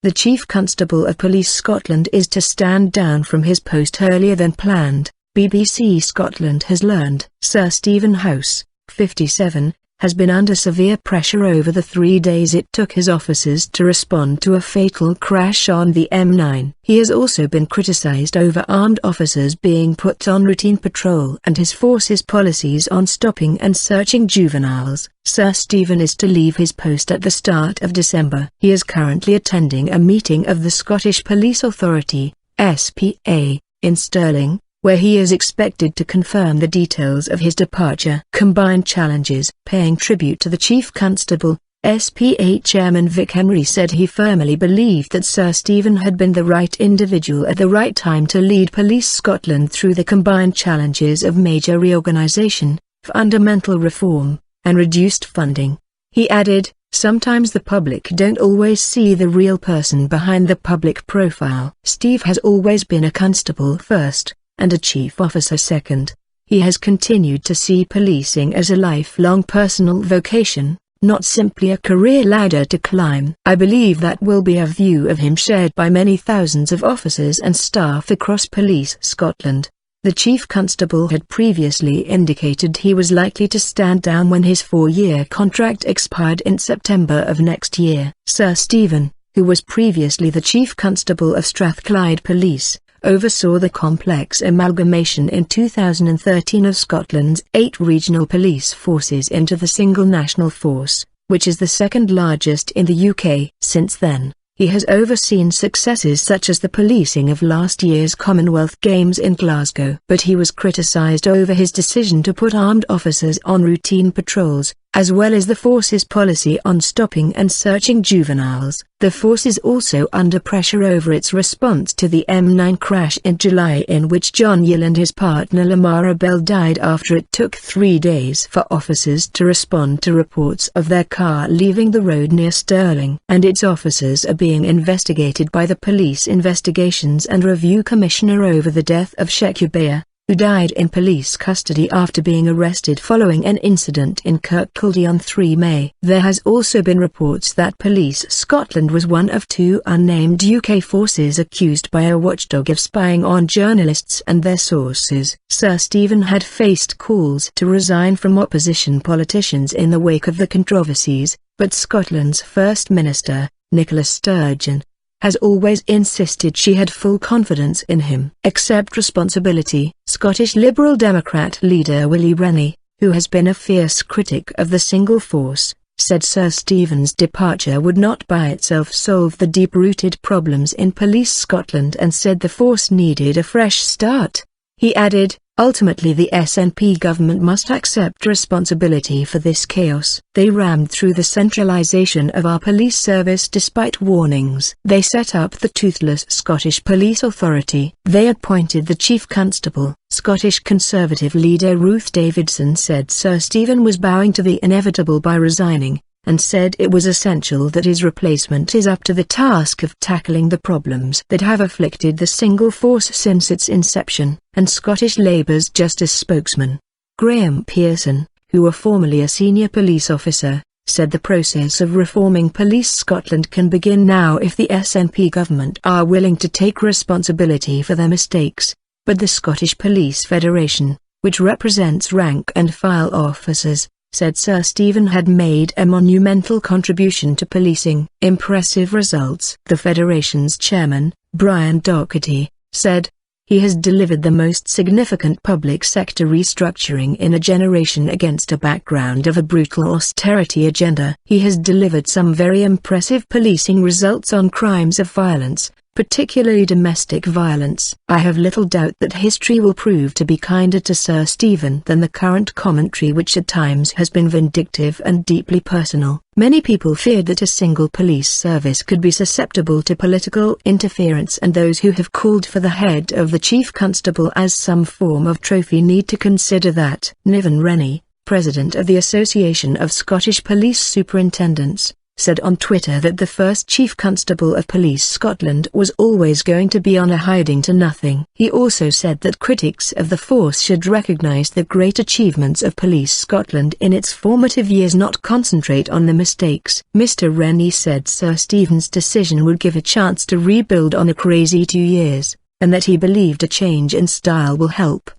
The Chief Constable of Police Scotland is to stand down from his post earlier than planned, BBC Scotland has learned. Sir Stephen House, 57, has been under severe pressure over the 3 days it took his officers to respond to a fatal crash on the M9. He has also been criticised over armed officers being put on routine patrol and his force's policies on stopping and searching juveniles. Sir Stephen is to leave his post at the start of December. He is currently attending a meeting of the Scottish Police Authority, SPA, in Stirling, where he is expected to confirm the details of his departure. Combined challenges. Paying tribute to the Chief Constable, SPA Chairman Vic Emery said he firmly believed that Sir Stephen had been the right individual at the right time to lead Police Scotland through the combined challenges of major reorganisation, fundamental reform, and reduced funding. He added, "Sometimes the public don't always see the real person behind the public profile. Steve has always been a constable first, and a chief officer second. He has continued to see policing as a lifelong personal vocation, not simply a career ladder to climb. I believe that will be a view of him shared by many thousands of officers and staff across Police Scotland." The Chief Constable had previously indicated he was likely to stand down when his 4-year contract expired in September of next year. Sir Stephen, who was previously the Chief Constable of Strathclyde Police, oversaw the complex amalgamation in 2013 of Scotland's 8 regional police forces into the single national force, which is the second largest in the UK. Since then, he has overseen successes such as the policing of last year's Commonwealth Games in Glasgow. But he was criticised over his decision to put armed officers on routine patrols, as well as the force's policy on stopping and searching juveniles. The force is also under pressure over its response to the M9 crash in July, in which John Yill and his partner Lamara Bell died after it took 3 days for officers to respond to reports of their car leaving the road near Stirling. And its officers are being investigated by the Police Investigations and Review Commissioner over the death of Shekubaya, who died in police custody after being arrested following an incident in Kirkcaldy on 3 May. There has also been reports that Police Scotland was one of 2 unnamed UK forces accused by a watchdog of spying on journalists and their sources. Sir Stephen had faced calls to resign from opposition politicians in the wake of the controversies, but Scotland's First Minister, Nicola Sturgeon, has always insisted she had full confidence in him. Accept responsibility. Scottish Liberal Democrat leader Willie Rennie, who has been a fierce critic of the single force, said Sir Stephen's departure would not by itself solve the deep-rooted problems in Police Scotland and said the force needed a fresh start. He added, "Ultimately the SNP government must accept responsibility for this chaos. They rammed through the centralisation of our police service despite warnings. They set up the toothless Scottish Police Authority. They appointed the Chief Constable." Scottish Conservative leader Ruth Davidson said Sir Stephen was bowing to the inevitable by resigning, and said it was essential that his replacement is up to the task of tackling the problems that have afflicted the single force since its inception. And Scottish Labour's Justice spokesman, Graham Pearson, who was formerly a senior police officer, said the process of reforming Police Scotland can begin now if the SNP government are willing to take responsibility for their mistakes. But the Scottish Police Federation, which represents rank-and-file officers, said Sir Stephen had made a monumental contribution to policing. Impressive results. The Federation's chairman, Brian Doherty, said, "He has delivered the most significant public sector restructuring in a generation against a background of a brutal austerity agenda. He has delivered some very impressive policing results on crimes of violence, particularly domestic violence. I have little doubt that history will prove to be kinder to Sir Stephen than the current commentary, which at times has been vindictive and deeply personal. Many people feared that a single police service could be susceptible to political interference, and those who have called for the head of the Chief Constable as some form of trophy need to consider that." Niven Rennie, president of the Association of Scottish Police Superintendents, said on Twitter that the first Chief Constable of Police Scotland was always going to be on a hiding to nothing. He also said that critics of the force should recognise the great achievements of Police Scotland in its formative years, not concentrate on the mistakes. Mr Rennie said Sir Stephen's decision would give a chance to rebuild on the crazy 2 years, and that he believed a change in style will help.